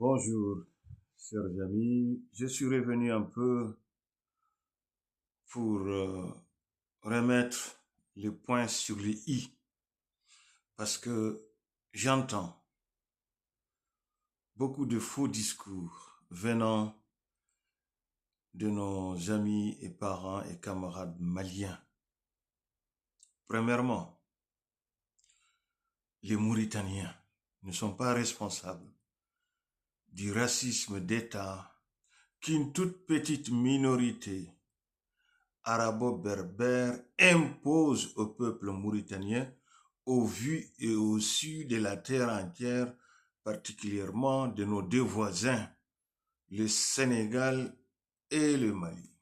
Bonjour, chers amis. Je suis revenu un peu pour remettre les points sur les i, parce que j'entends beaucoup de faux discours venant de nos amis et parents et camarades maliens. Premièrement, les Mauritaniens ne sont pas responsables du racisme d'État qu'une toute petite minorité arabo-berbère impose au peuple mauritanien au vu et au su de la terre entière, particulièrement de nos deux voisins, le Sénégal et le Mali.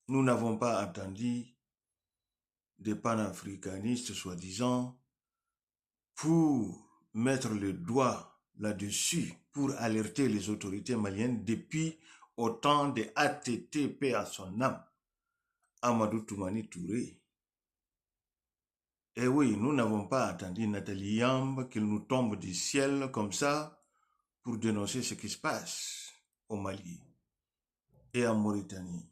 Nous n'avons pas entendu des panafricanistes soi-disant pour mettre le doigt là-dessus, pour alerter les autorités maliennes depuis au temps de ATTP à son âme, Amadou Toumani Touré. Et oui, nous n'avons pas attendu Nathalie Yamb qu'il nous tombe du ciel comme ça pour dénoncer ce qui se passe au Mali et en Mauritanie.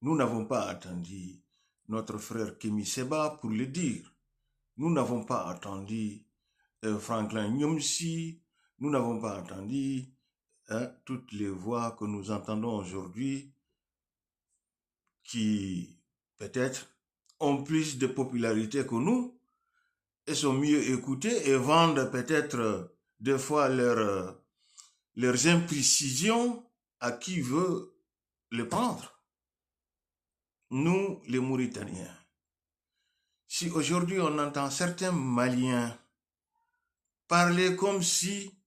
Nous n'avons pas attendu notre frère Kémy Seba pour le dire. Nous n'avons pas attendu Franklin Nyomsi. Nous n'avons pas attendu toutes les voix que nous entendons aujourd'hui qui peut-être ont plus de popularité que nous et sont mieux écoutés et vendent peut-être des fois leurs imprécisions à qui veut les prendre. Nous, les Mauritaniens, si aujourd'hui on entend certains Maliens parler comme si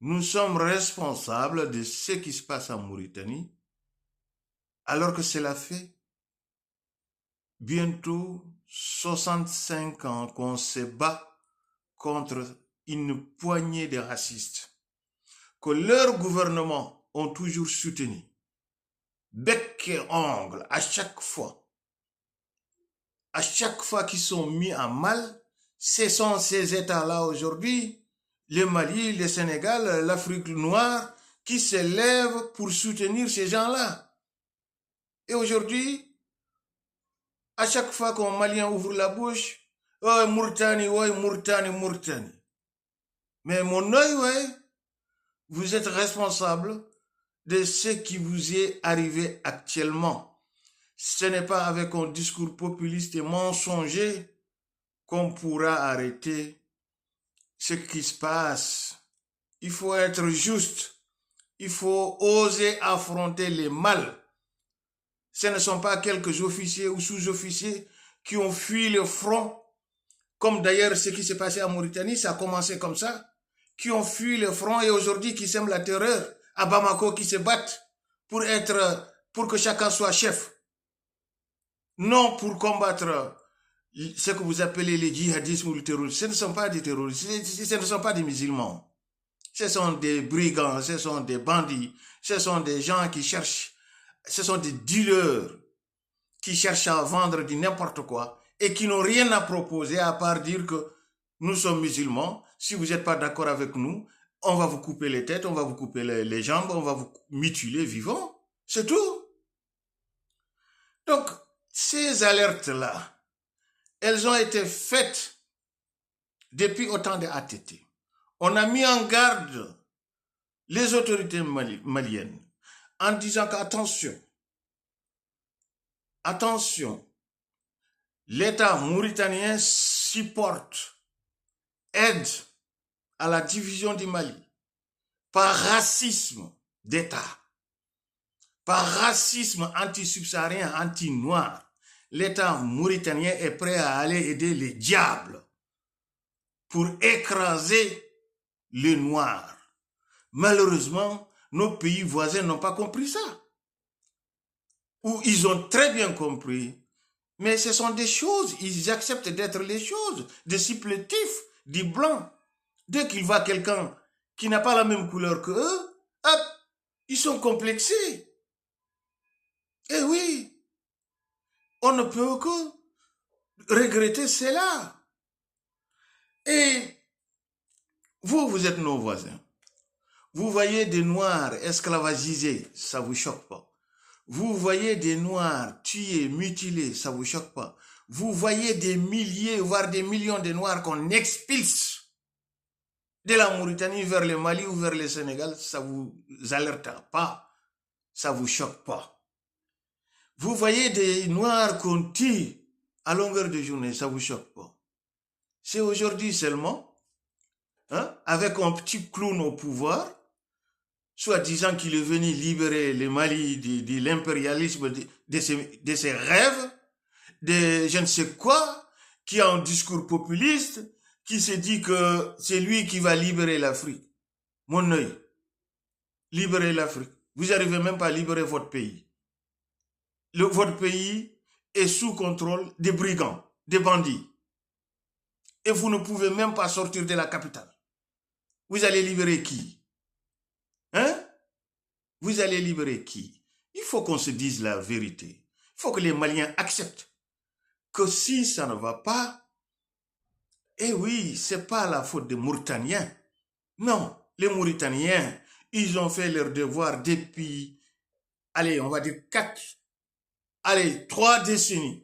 nous sommes responsables de ce qui se passe en Mauritanie, alors que cela fait bientôt 65 ans qu'on se bat contre une poignée de racistes que leurs gouvernements ont toujours soutenu, bec et ongle, à chaque fois qu'ils sont mis en mal, ce sont ces États-là aujourd'hui, le Mali, le Sénégal, l'Afrique noire, qui se lèvent pour soutenir ces gens-là. Et aujourd'hui, à chaque fois qu'un Malien ouvre la bouche, oh, Mauritanie, ouais, Mauritanie. Mais mon œil, ouais, vous êtes responsable de ce qui vous est arrivé actuellement. Ce n'est pas avec un discours populiste et mensonger qu'on pourra arrêter ce qui se passe. Il faut être juste. Il faut oser affronter les mal. Ce ne sont pas quelques officiers ou sous-officiers qui ont fui le front, comme d'ailleurs ce qui s'est passé en Mauritanie, ça a commencé comme ça, qui ont fui le front et aujourd'hui qui sèment la terreur à Bamako, qui se battent pour que chacun soit chef. Non pour combattre ce que vous appelez les djihadistes ou le terrorisme. Ce ne sont pas des terroristes, ce ne sont pas des musulmans. Ce sont des brigands, ce sont des bandits, ce sont des gens qui cherchent, ce sont des dealers qui cherchent à vendre du n'importe quoi et qui n'ont rien à proposer à part dire que nous sommes musulmans, si vous n'êtes pas d'accord avec nous, on va vous couper les têtes, on va vous couper les jambes, on va vous mutiler vivant. C'est tout. Donc, ces alertes-là, elles ont été faites depuis au temps de ATT. On a mis en garde les autorités maliennes en disant qu'attention, l'État mauritanien supporte, aide à la division du Mali par racisme d'État, par racisme anti-subsaharien, anti-noir. L'État mauritanien est prêt à aller aider les diables pour écraser les Noirs. Malheureusement, nos pays voisins n'ont pas compris ça. Ou ils ont très bien compris, mais ce sont des choses, ils acceptent d'être les choses, des supplétifs, des blancs. Dès qu'ils voient quelqu'un qui n'a pas la même couleur qu'eux, hop, ils sont complexés. Eh oui, on ne peut que regretter cela. Et vous êtes nos voisins. Vous voyez des Noirs esclavagisés, ça ne vous choque pas. Vous voyez des Noirs tués, mutilés, ça ne vous choque pas. Vous voyez des milliers, voire des millions de Noirs qu'on expulse de la Mauritanie vers le Mali ou vers le Sénégal, ça ne vous alerte pas, ça ne vous choque pas. Vous voyez des Noirs qu'on tue à longueur de journée, ça ne vous choque pas. C'est aujourd'hui seulement, avec un petit clown au pouvoir, soit disant qu'il est venu libérer le Mali de l'impérialisme, de ses rêves, de je ne sais quoi, qui a un discours populiste, qui se dit que c'est lui qui va libérer l'Afrique. Mon œil, libérer l'Afrique. Vous n'arrivez même pas à libérer votre pays. Votre pays est sous contrôle des brigands, des bandits. Et vous ne pouvez même pas sortir de la capitale. Vous allez libérer qui? Vous allez libérer qui? Il faut qu'on se dise la vérité. Il faut que les Maliens acceptent que si ça ne va pas, eh oui, c'est pas la faute des Mauritaniens. Non, les Mauritaniens, ils ont fait leur devoir depuis, allez, on va dire 3 décennies.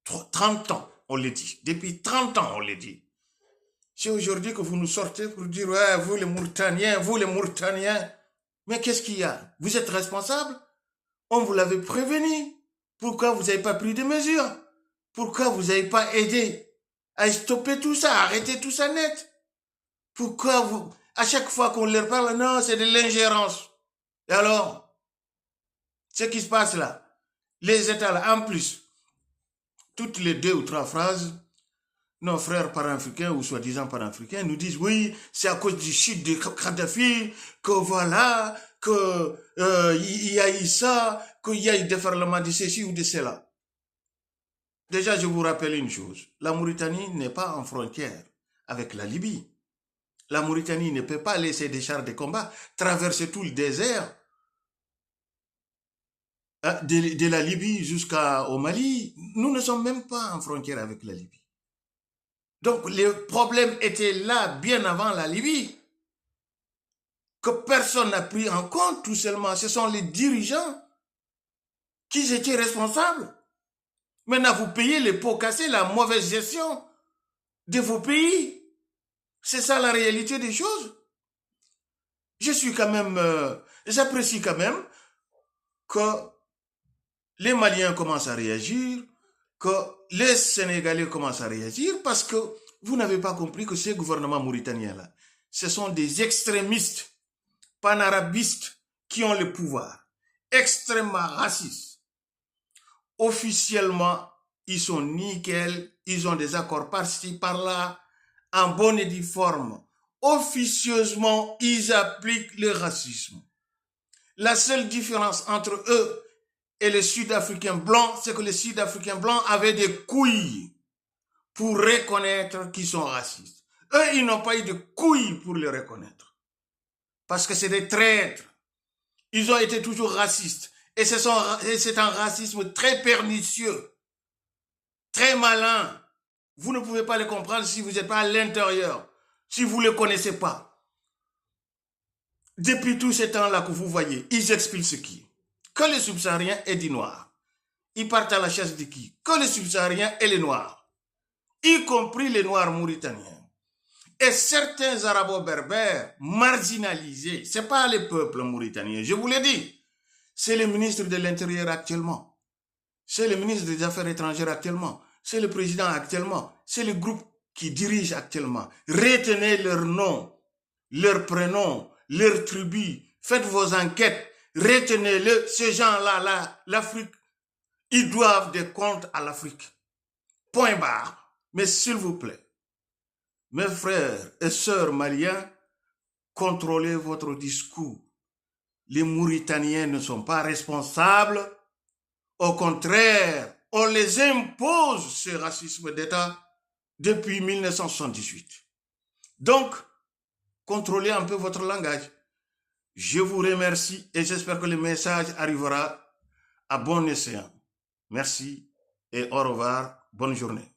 30 ans, on le dit. Depuis 30 ans, on le dit. C'est aujourd'hui que vous nous sortez pour dire, ouais, vous les Mauritaniens. Mais qu'est-ce qu'il y a? Vous êtes responsables? On vous l'avait prévenu. Pourquoi vous n'avez pas pris de mesures? Pourquoi vous n'avez pas aidé à stopper tout ça, à arrêter tout ça net? Pourquoi vous, à chaque fois qu'on leur parle, non, c'est de l'ingérence. Et alors, ce qui se passe là, les États là, en plus, toutes les 2 ou 3 phrases, nos frères panafricains ou soi-disant panafricains nous disent oui, c'est à cause du chute de Kadhafi que voilà, que y a eu ça, qu'il y a eu déferlement de ceci ou de cela. Déjà, je vous rappelle une chose, la Mauritanie n'est pas en frontière avec la Libye. La Mauritanie ne peut pas laisser des chars de combat traverser tout le désert de la Libye jusqu'au Mali. Nous ne sommes même pas en frontière avec la Libye. Donc, le problème était là bien avant la Libye, que personne n'a pris en compte, tout seulement. Ce sont les dirigeants qui étaient responsables. Maintenant, vous payez les pots cassés, la mauvaise gestion de vos pays. C'est ça la réalité des choses. Je suis quand même, j'apprécie quand même que les Maliens commencent à réagir, que les Sénégalais commencent à réagir, parce que vous n'avez pas compris que ces gouvernements mauritaniens-là, ce sont des extrémistes, panarabistes, qui ont le pouvoir, extrêmement racistes. Officiellement, ils sont nickel, ils ont des accords par-ci, par-là, en bonne et due forme. Officieusement, ils appliquent le racisme. La seule différence entre eux et les Sud-Africains blancs, c'est que les Sud-Africains blancs avaient des couilles pour reconnaître qu'ils sont racistes. Eux, ils n'ont pas eu de couilles pour le reconnaître. Parce que c'est des traîtres. Ils ont été toujours racistes. Et c'est un racisme très pernicieux, très malin. Vous ne pouvez pas le comprendre si vous n'êtes pas à l'intérieur, si vous ne le connaissez pas. Depuis tout ce temps-là que vous voyez, ils expulsent qui? Que les subsahariens et des noirs. Ils partent à la chasse de qui? Que les subsahariens et les noirs. Y compris les noirs mauritaniens. Et certains arabo-berbères marginalisés, ce n'est pas le peuple mauritanien, je vous l'ai dit. C'est le ministre de l'Intérieur actuellement. C'est le ministre des Affaires étrangères actuellement. C'est le président actuellement. C'est le groupe qui dirige actuellement. Retenez leurs noms, leurs prénoms, leurs tribus. Faites vos enquêtes. Retenez-le. Ces gens-là, l'Afrique, ils doivent des comptes à l'Afrique. Point barre. Mais s'il vous plaît, mes frères et sœurs maliens, contrôlez votre discours. Les Mauritaniens ne sont pas responsables. Au contraire, on les impose ce racisme d'État depuis 1978. Donc, contrôlez un peu votre langage. Je vous remercie et j'espère que le message arrivera à bon escient. Merci et au revoir. Bonne journée.